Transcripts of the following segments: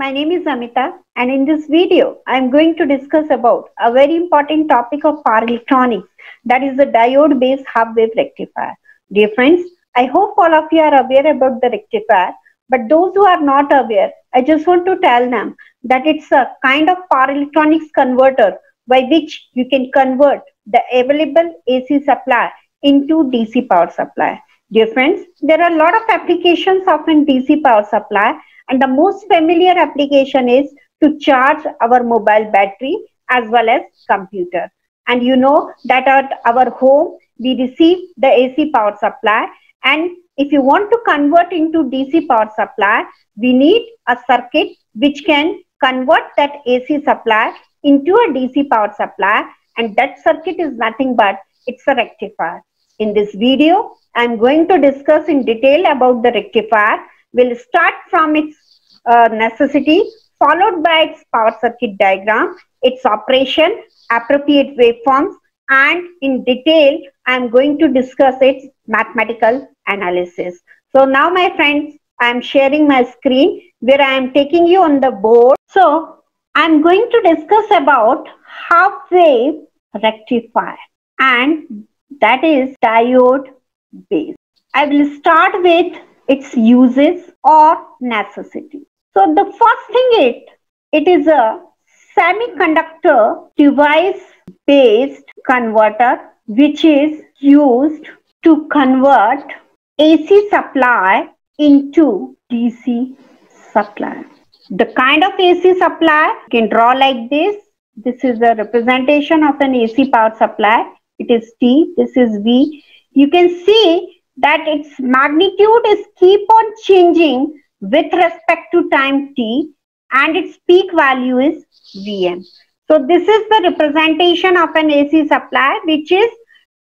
my name is Amita, and in this video I am going to discuss about a very important topic of power electronics, that is the diode based half wave rectifier. Dear friends, I hope all of you are aware about the rectifier, but those who are not aware, I just want to tell them that it's a kind of power electronics converter by which you can convert the available AC supply into DC power supply. Dear friends, there are a lot of applications of an DC power supply, and the most familiar application is to charge our mobile battery as well as computer. And you know that at our home we receive the AC power supply, and if you want to convert into DC power supply, we need a circuit which can convert that AC supply into a DC power supply, and that circuit is nothing but it's a rectifier. In this video, I am going to discuss in detail about the rectifier. We'll start from its necessity, followed by its power circuit diagram, its operation, appropriate waveforms, and in detail, I am going to discuss its mathematical analysis. So now, my friends, I am sharing my screen where I am taking you on the board. So I am going to discuss about half wave rectifier, and that is diode based. I will start with its uses or necessity. So the first thing it is a semiconductor device based converter which is used to convert AC supply into DC supply. The kind of AC supply you can draw like this. This is a representation of an AC power supply. It is T, this is V. You can see that its magnitude is keep on changing with respect to time T, and its peak value is Vm. So this is the representation of an AC supply which is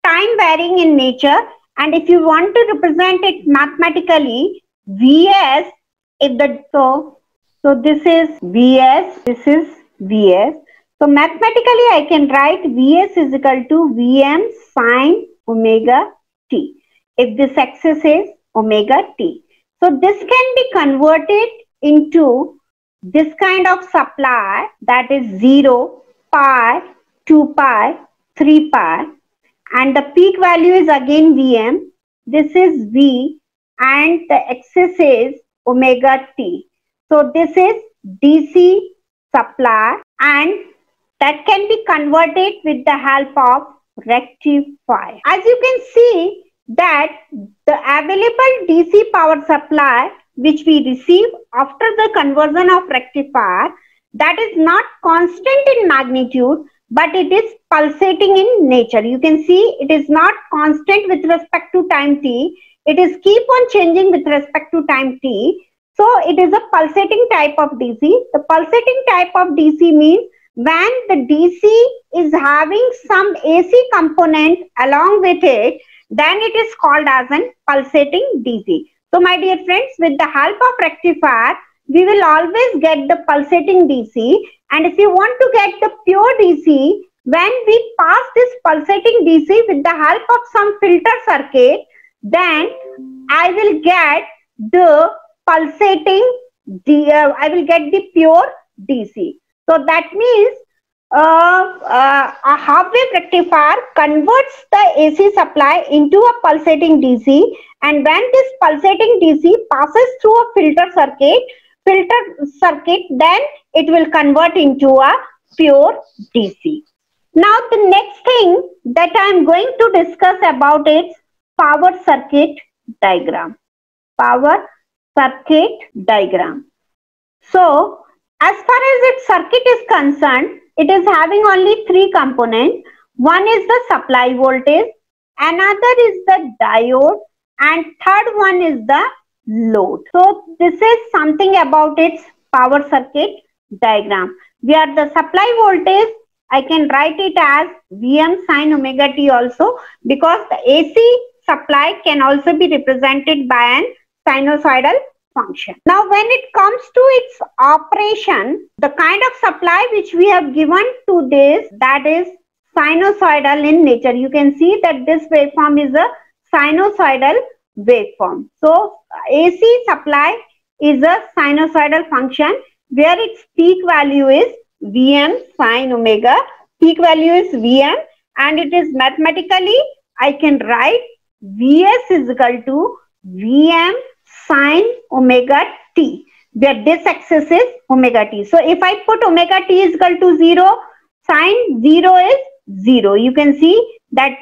time varying in nature, and if you want to represent it mathematically, Vs, so this is Vs, this is Vs. So mathematically I can write Vs is equal to Vm sine omega t, if this axis is omega t. So this can be converted into this kind of supply, that is 0, pi, 2 pi, 3 pi, and the peak value is again Vm. This is V and the axis is omega t. So this is DC supply, and that can be converted with the help of rectifier. As you can see that the available DC power supply which we receive after the conversion of rectifier, that is not constant in magnitude, but it is pulsating in nature. You can see it is not constant with respect to time t. It is keep on changing with respect to time t. So it is a pulsating type of DC. The pulsating type of DC means when the DC is having some AC component along with it, then it is called as an pulsating DC. So my dear friends, with the help of rectifier, we will always get the pulsating DC, and if you want to get the pure DC, when we pass this pulsating DC with the help of some filter circuit, then I will get the pulsating, I will get the pure DC. So that means a half wave rectifier converts the AC supply into a pulsating DC, and when this pulsating DC passes through a filter circuit, then it will convert into a pure DC. Now the next thing that I am going to discuss about is power circuit diagram. Power circuit diagram. So as far as its circuit is concerned, it is having only three components. One is the supply voltage, another is the diode, and third one is the load. So this is something about its power circuit diagram. Where the supply voltage, I can write it as Vm sine omega t also, because the AC supply can also be represented by an sinusoidal function. Now when it comes to its operation, the kind of supply which we have given to this, that is sinusoidal in nature. You can see that this waveform is a sinusoidal waveform. So AC supply is a sinusoidal function, where its peak value is Vm sine omega. Peak value is Vm, and it is mathematically I can write Vs is equal to Vm sine omega t, where this axis is omega t. So if I put omega t is equal to 0, sine 0 is 0. You can see that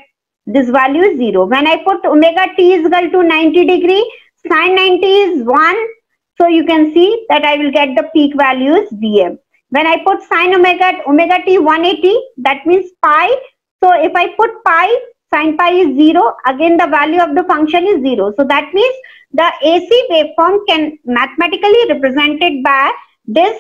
this value is 0. When I put omega t is equal to 90 degree, sine 90 is 1. So you can see that I will get the peak value is Vm. When I put sine omega t 180, that means pi. So if I put pi, sine pi is 0. Again, the value of the function is 0. So that means the AC waveform can mathematically represented by this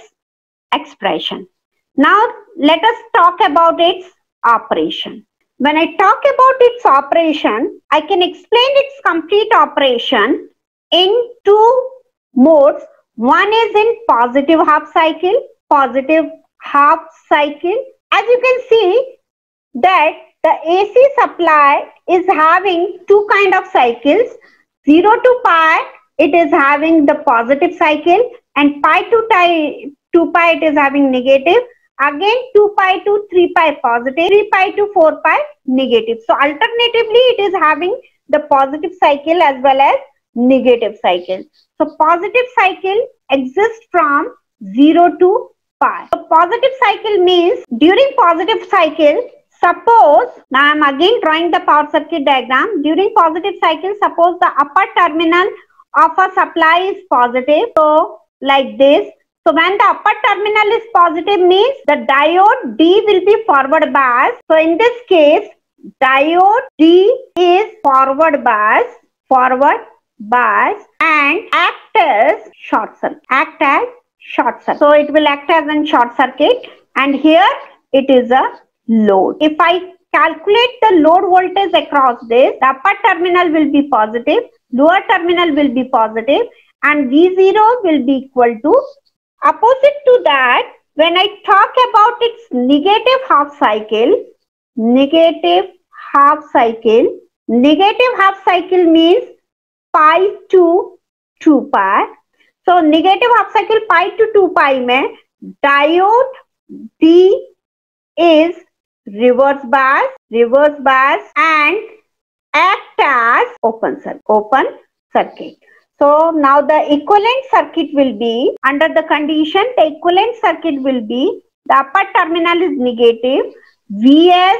expression. Now let us talk about its operation. When I talk about its operation, I can explain its complete operation in two modes. One is in positive half cycle, positive half cycle. As you can see that the AC supply is having two kind of cycles. 0 to pi, it is having the positive cycle, and pi to 2 pi, it is having negative. Again 2 pi to 3 pi positive, 3 pi to 4 pi negative. So alternatively it is having the positive cycle as well as negative cycle. So positive cycle exists from 0 to pi. So positive cycle means during positive cycle, suppose, now I am again drawing the power circuit diagram. During positive cycle, suppose the upper terminal of a supply is positive. So like this. So when the upper terminal is positive means the diode D will be forward bias. So in this case, diode D is forward bias and act as short circuit. So it will act as a short circuit, and here it is a load. If I calculate the load voltage across this, the upper terminal will be positive, lower terminal will be positive, and V0 will be equal to, opposite to that, when I talk about its negative half cycle means pi to 2 pi. So negative half cycle pi to 2 pi mein diode D is reverse bias and act as open circuit. So now the equivalent circuit will be, under the condition, the equivalent circuit will be, the upper terminal is negative, Vs,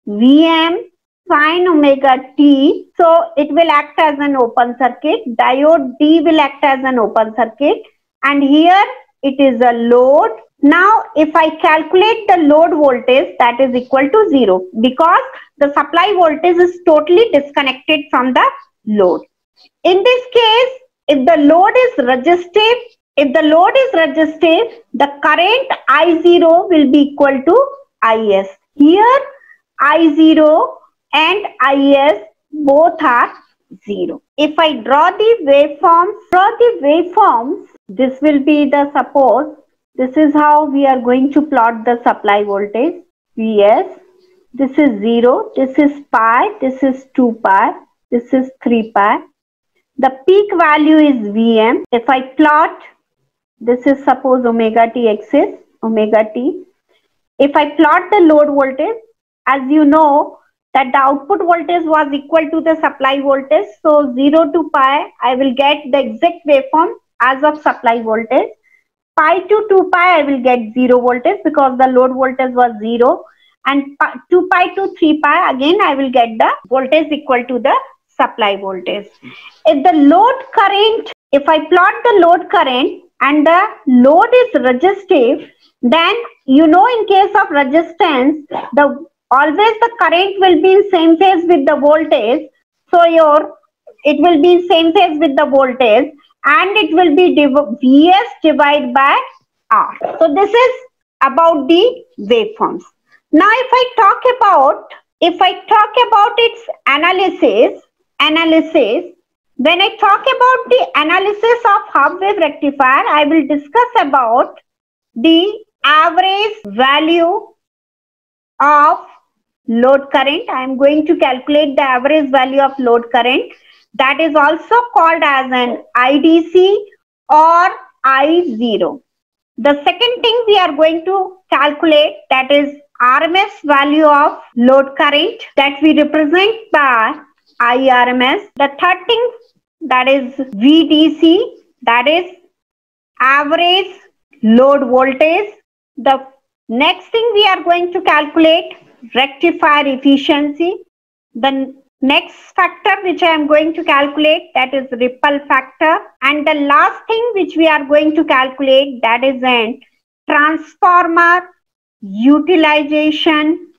Vm, sine omega t. So it will act as an open circuit. Diode D will act as an open circuit. And here it is a load. Now if I calculate the load voltage, that is equal to 0, because the supply voltage is totally disconnected from the load. In this case, if the load is resistive, the current I0 will be equal to Is. Here I0 and Is both are 0. If I draw the waveforms, this will be the, suppose, this is how we are going to plot the supply voltage, Vs. This is 0, this is pi, this is 2 pi, this is 3 pi. The peak value is Vm. If I plot, this is suppose omega t axis, omega t. If I plot the load voltage, as you know that the output voltage was equal to the supply voltage. So 0 to pi, I will get the exact waveform as of supply voltage. Pi to 2 pi, I will get 0 voltage because the load voltage was 0. And 2 pi to 3 pi, again I will get the voltage equal to the supply voltage. If the load current, if I plot the load current and the load is resistive, then you know in case of resistance, always the current will be in same phase with the voltage. So it will be in same phase with the voltage, and it will be Vs divided by R. So this is about the waveforms. Now if I talk about its analysis, when I talk about the analysis of half wave rectifier, I will discuss about the average value of load current. I am going to calculate the average value of load current, that is also called as an IDC or I0. The second thing we are going to calculate, that is RMS value of load current, that we represent by IRMS. The third thing, that is VDC, that is average load voltage. The next thing we are going to calculate rectifier efficiency. The next factor which I am going to calculate, that is ripple factor. And the last thing which we are going to calculate, that is an transformer utilization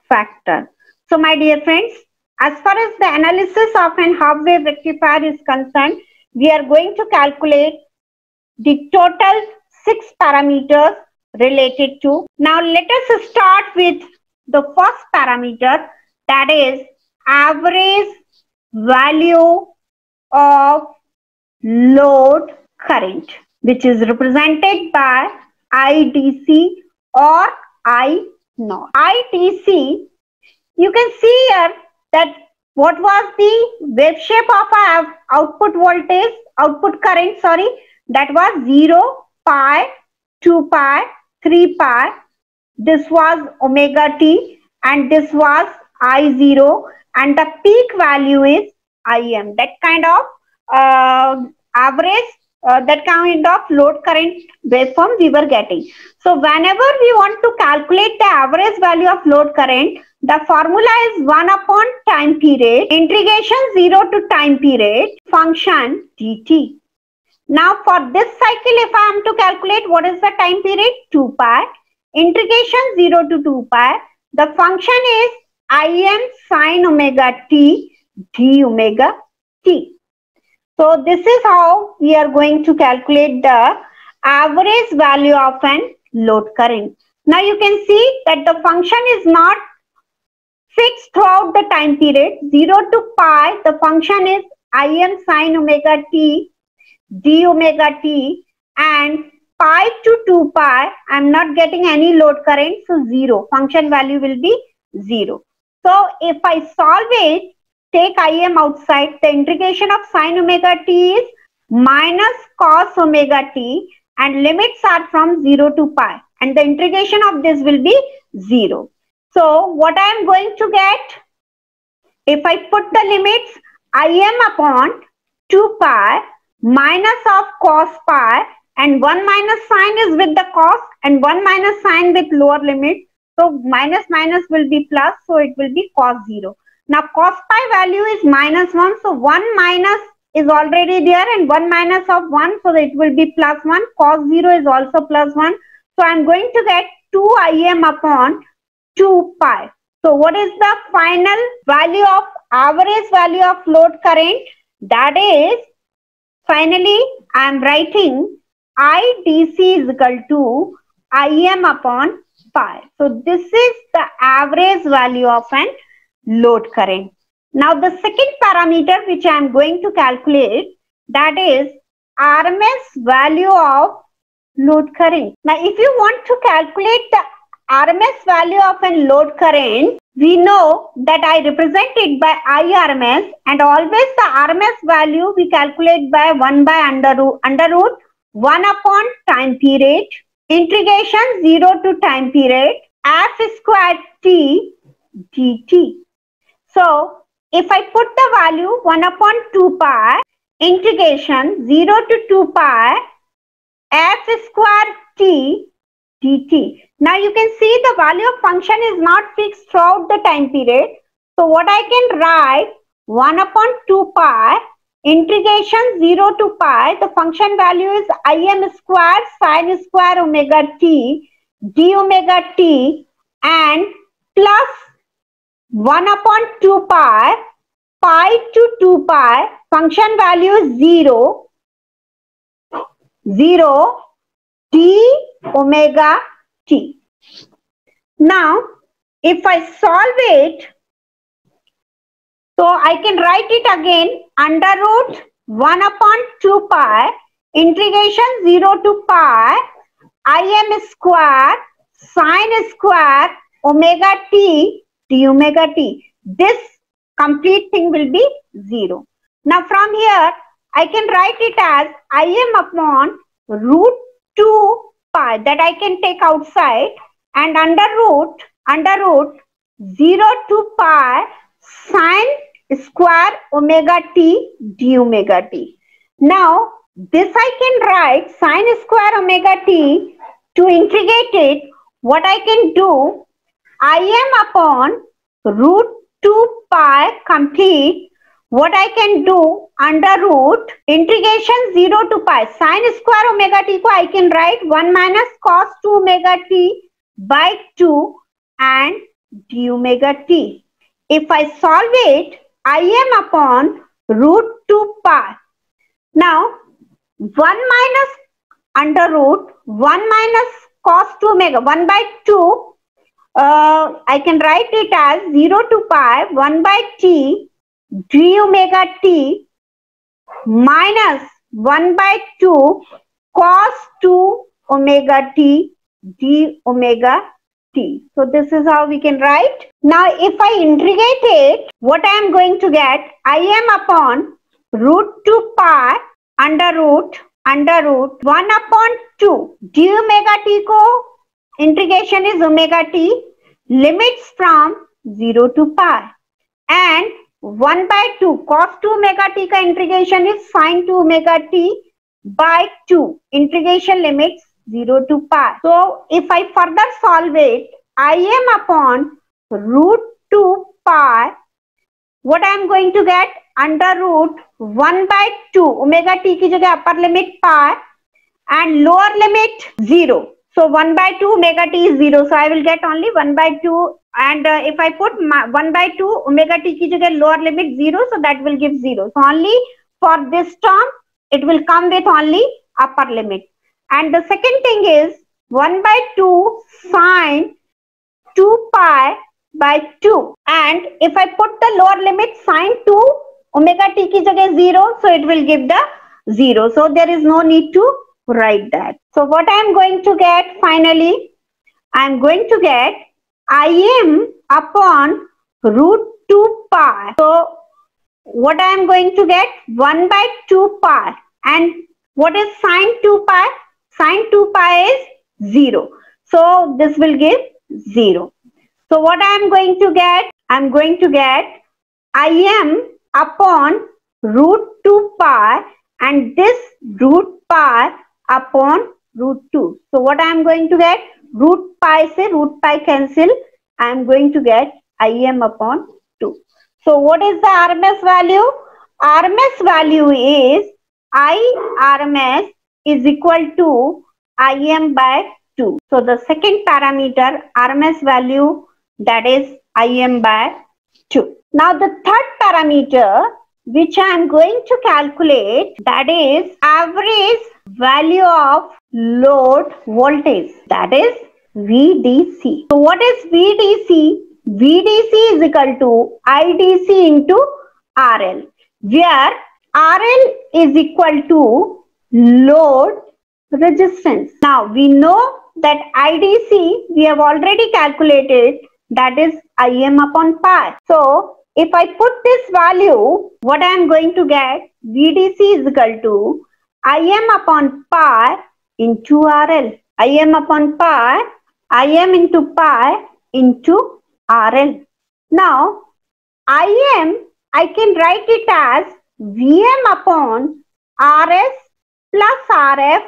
factor. So my dear friends, as far as the analysis of an half wave rectifier is concerned, we are going to calculate the total 6 parameters related to. Now let us start with the first parameter, that is average value of load current, which is represented by IDC or I naught. IDC, you can see here that what was the wave shape of our output current, that was 0, pi, 2 pi, 3 pi. This was omega t and this was I0, and the peak value is Im. That kind of average, that kind of load current waveform we were getting. So whenever we want to calculate the average value of load current, the formula is 1 upon time period, integration 0 to time period, function dt. Now for this cycle, if I am to calculate what is the time period, 2 pi, integration 0 to 2 pi, the function is Im sin omega t d omega t. So this is how we are going to calculate the average value of an load current. Now you can see that the function is not fixed throughout the time period. 0 to pi, the function is Im sin omega t d omega t, and pi to 2 pi, I am not getting any load current, so 0. Function value will be 0. So if I solve it, take Im outside, the integration of sin omega t is minus cos omega t, and limits are from 0 to pi, and the integration of this will be 0. So what I am going to get, if I put the limits, Im upon 2 pi minus of cos pi, and 1 minus sign is with the cos and 1 minus sign with lower limit. So minus minus will be plus, so it will be cos 0. Now cos pi value is minus 1, so 1 minus is already there and 1 minus of 1, so it will be plus 1. Cos 0 is also plus 1. So I am going to get 2 Im upon 2 pi. So what is the final value of average value of load current? That is, finally, I am writing IDC is equal to Im upon pi. So this is the average value of an load current. Now the second parameter which I am going to calculate, that is RMS value of load current. Now if you want to calculate the RMS value of a load current, we know that I represent it by IRMS, and always the RMS value we calculate by 1 by under root 1 upon time period, integration 0 to time period, f squared t dt. So if I put the value 1 upon 2 pi, integration 0 to 2 pi, f squared t dt. Now you can see the value of function is not fixed throughout the time period. So what I can write, 1 upon 2 pi, integration 0 to pi, the function value is Im square sin square omega t d omega t, and plus 1 upon 2 pi, pi to 2 pi, function value is 0, 0 d omega t. Now if I solve it, so I can write it again, under root 1 upon 2 pi, integration 0 to pi, Im square sin square omega t d omega t. This complete thing will be 0. Now from here I can write it as Im upon root 2 pi that I can take outside, and under root 0 to pi sine square omega t d omega t. Now this I can write sine square omega t. To integrate it, what I can do, I am upon root 2 pi complete. What I can do, under root integration 0 to pi sine square omega t ko I can write 1 minus cos 2 omega t by 2 and d omega t. If I solve it, I am upon root 2 pi. Now 1 minus under root 1 minus cos 2 omega 1 by 2, I can write it as 0 to pi 1 by t d omega t minus 1 by 2 cos 2 omega t d omega t. So this is how we can write. Now if I integrate it, what I am going to get, I am upon root 2 pi under root 1 upon 2 d omega t ko integration is omega t, limits from 0 to pi, and 1 by 2 cos 2 omega t ka integration is sin 2 omega t by 2, integration limits 0 to pi. So if I further solve it, I am upon root 2 pi. What I am going to get, under root 1 by 2 omega t ki jagah upper limit pi and lower limit 0. So 1 by 2 omega t is 0. So I will get only 1 by 2, and if I put 1 by 2 omega t ki jagah lower limit 0, so that will give 0. So only for this term it will come with only upper limit. And the second thing is 1 by 2 sine 2 pi by 2, and if I put the lower limit sine 2 omega t ki jagah 0, so it will give the 0. So there is no need to write that. So what I am going to get finally, I am going to get I am upon root 2 pi. So what I am going to get, 1 by 2 pi, and what is sine 2 pi? Sine 2 pi is 0. So this will give 0. So what I am going to get, I am going to get I am upon root 2 pi, and this root pi upon root 2. So what I am going to get, root pi se root pi cancel, I am going to get I am upon 2. So what is the RMS value? RMS value is I RMS is equal to Im by 2. So the second parameter RMS value, that is Im by 2. Now the third parameter which I am going to calculate, that is average value of load voltage, that is VDC. So what is VDC? VDC is equal to IDC into RL, where RL is equal to load resistance. Now we know that IDC we have already calculated, that is Im upon pi. So if I put this value, what I am going to get, VDC is equal to Im upon pi into RL. Im upon pi, Im into pi into RL. Now Im, I can write it as Vm upon Rs plus Rf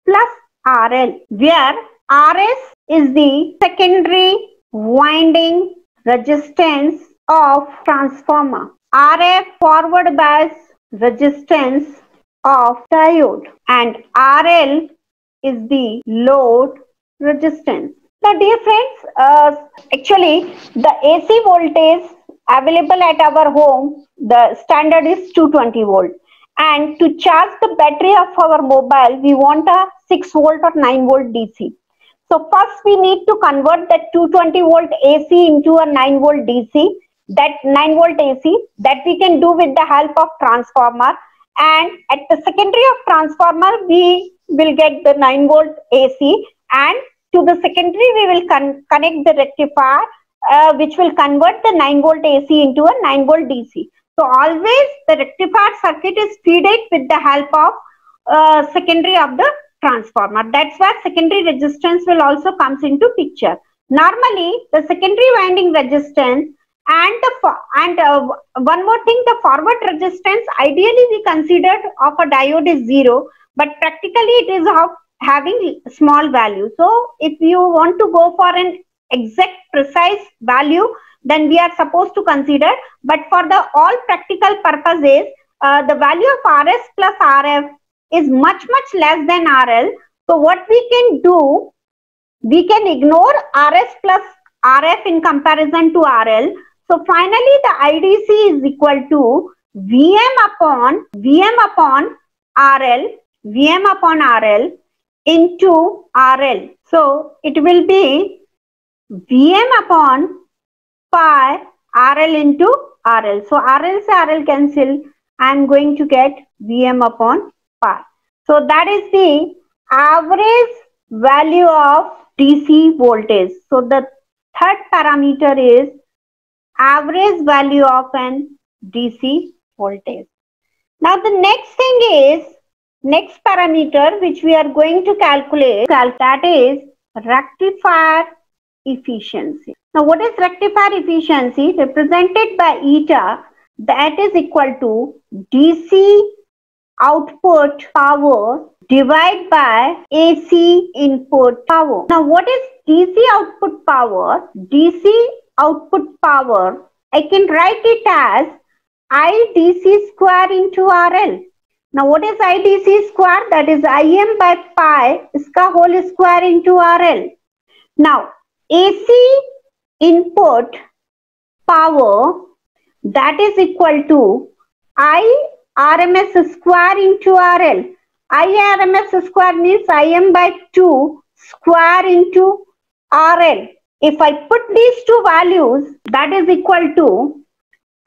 plus RL, where Rs is the secondary winding resistance of transformer, Rf forward bias resistance of diode, and RL is the load resistance. Now dear friends, actually the AC voltage available at our home, the standard is 220 volt, and to charge the battery of our mobile we want a 6 volt or 9 volt DC. So first we need to convert that 220 volt AC into a 9 volt DC. That 9 volt AC that we can do with the help of transformer, and at the secondary of transformer we will get the 9 volt AC, and to the secondary we will connect the rectifier which will convert the 9 volt AC into a 9 volt DC. So always the rectifier circuit is fed with the help of secondary of the transformer. That's where secondary resistance will also comes into picture. Normally, the secondary winding resistance and one more thing, the forward resistance ideally we considered of a diode is 0, but practically it is of having small value. So if you want to go for an exact precise value, then we are supposed to consider, but for the all practical purposes, the value of RS plus RF is much less than RL. So what we can do, we can ignore RS plus RF in comparison to RL. So finally the IDC is equal to VM upon RL into RL. So it will be VM upon pi RL into RL. So RL se RL cancel. I am going to get VM upon pi. So that is the average value of DC voltage. So the third parameter is average value of an DC voltage. Now the next thing is, next parameter which we are going to calculate, that is rectifier efficiency. Now what is rectifier efficiency? Represented by eta, that is equal to DC output power divided by AC input power. Now what is DC output power? DC output power, I can write it as IDC square into RL. Now what is IDC square? That is Im by pi iska whole square into RL. Now AC input power, that is equal to I RMS square into RL. I RMS square means Im by 2 square into RL. If I put these two values, that is equal to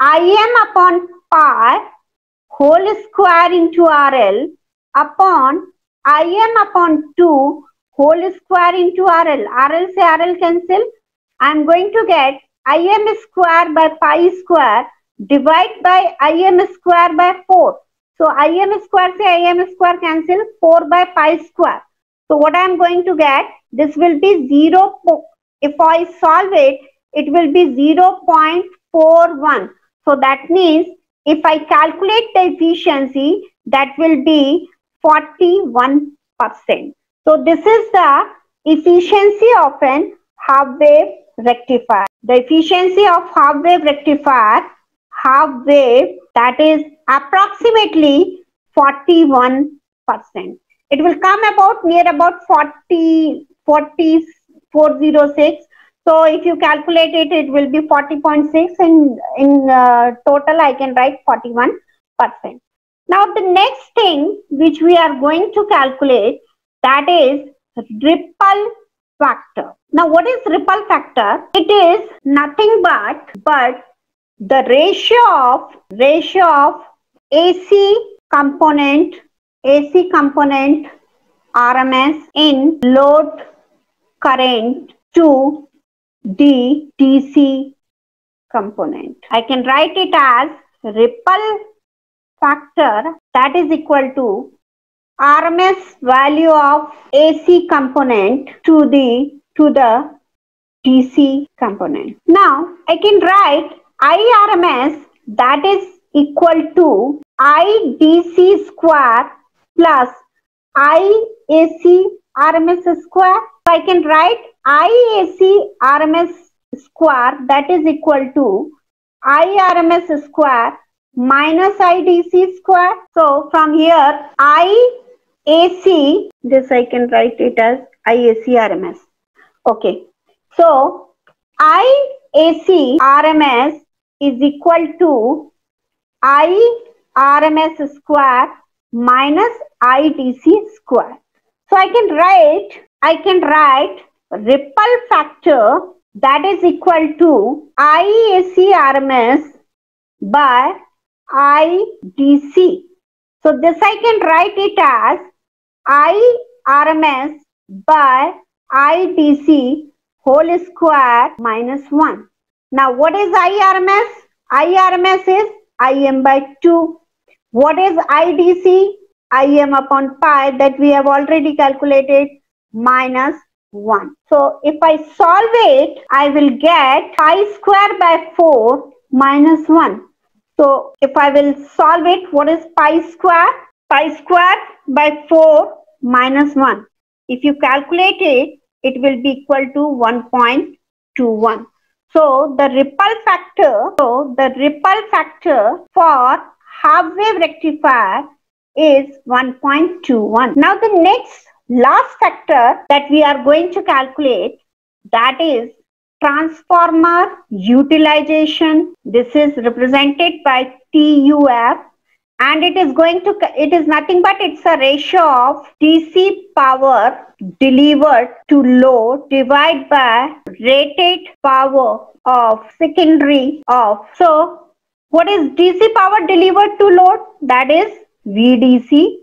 Im upon pi whole square into RL upon Im upon 2 whole square into RL. RL se RL cancel. I am going to get Im square by pi square divided by Im square by 4. So Im square se Im square cancel, 4 by pi square. So what I am going to get, this will be 0. If I solve it, it will be 0.41. So that means if I calculate the efficiency, that will be 41%. So this is the efficiency of an half wave rectifier. The efficiency of half wave rectifier, that is approximately 41%. It will come about near about 406. So if you calculate it, it will be 40.6, and in total I can write 41%. Now the next thing which we are going to calculate, that is ripple factor. Now what is ripple factor? It is nothing but the ratio of AC component RMS in load current to the DC component. I can write it as ripple factor, that is equal to RMS value of AC component to the DC component. Now I can write IRMS, that is equal to IDC square plus IAC RMS square. So I can write IAC RMS square, that is equal to IRMS square minus IDC square. So from here IAC, this I can write it as IAC RMS. Okay. So IAC RMS is equal to IRMS square minus IDC square. So I can write ripple factor, that is equal to IAC RMS by IDC. So this I can write it as IRMS by IDC whole square minus 1. Now what is IRMS? IRMS is Im by 2. What is IDC? Im upon pi that we have already calculated minus 1. So if I solve it, I will get pi square by 4 minus 1. So if I will solve it, what is pi square? Pi square by 4 minus 1. If you calculate it, it will be equal to 1.21. So the ripple factor for half wave rectifier is 1.21. Now the last factor that we are going to calculate, that is transformer utilization. This is represented by TUF, and it is nothing but it's a ratio of DC power delivered to load divided by rated power of secondary of. So what is DC power delivered to load? That is VDC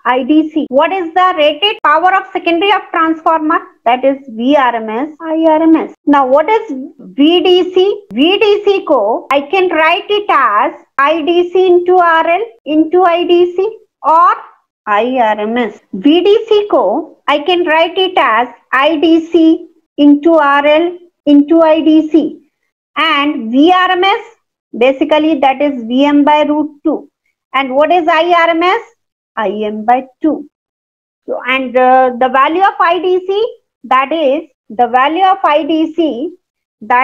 IDC. What is the rated power of secondary of transformer? That is VRMS IRMS. Now what is VDC? VDC ko I can write it as IDC into RL into IDC or IRMS. VDC ko I can write it as IDC into RL into IDC, and VRMS basically that is VM by root 2. And what is IRMS? Im by 2. So, and the value of IDC, that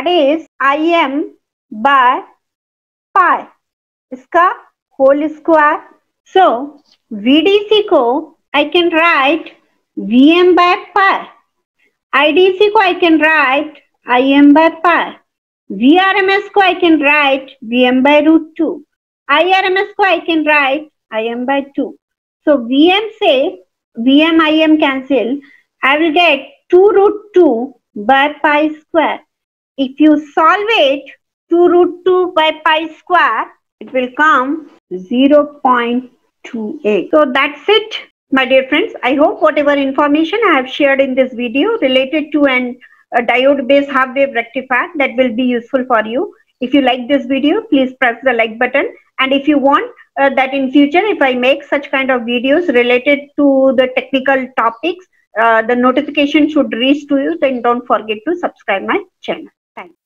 is Im by pi, iska whole square. So VDC ko I can write VM by pi, IDC ko I can write Im by pi, VRMS ko I can write VM by root 2, IRMS ko I can write Im by 2. So VM say VM Im cancel, I will get 2 root 2 by pi square. If you solve it, 2 root 2 by pi square, it will come 0.28. So that's it, my dear friends. I hope whatever information I have shared in this video related to a diode based half wave rectifier, that will be useful for you. If you like this video, please press the like button. And if you want that in future, if I make such kind of videos related to the technical topics, the notification should reach to you, then don't forget to subscribe my channel. Thanks.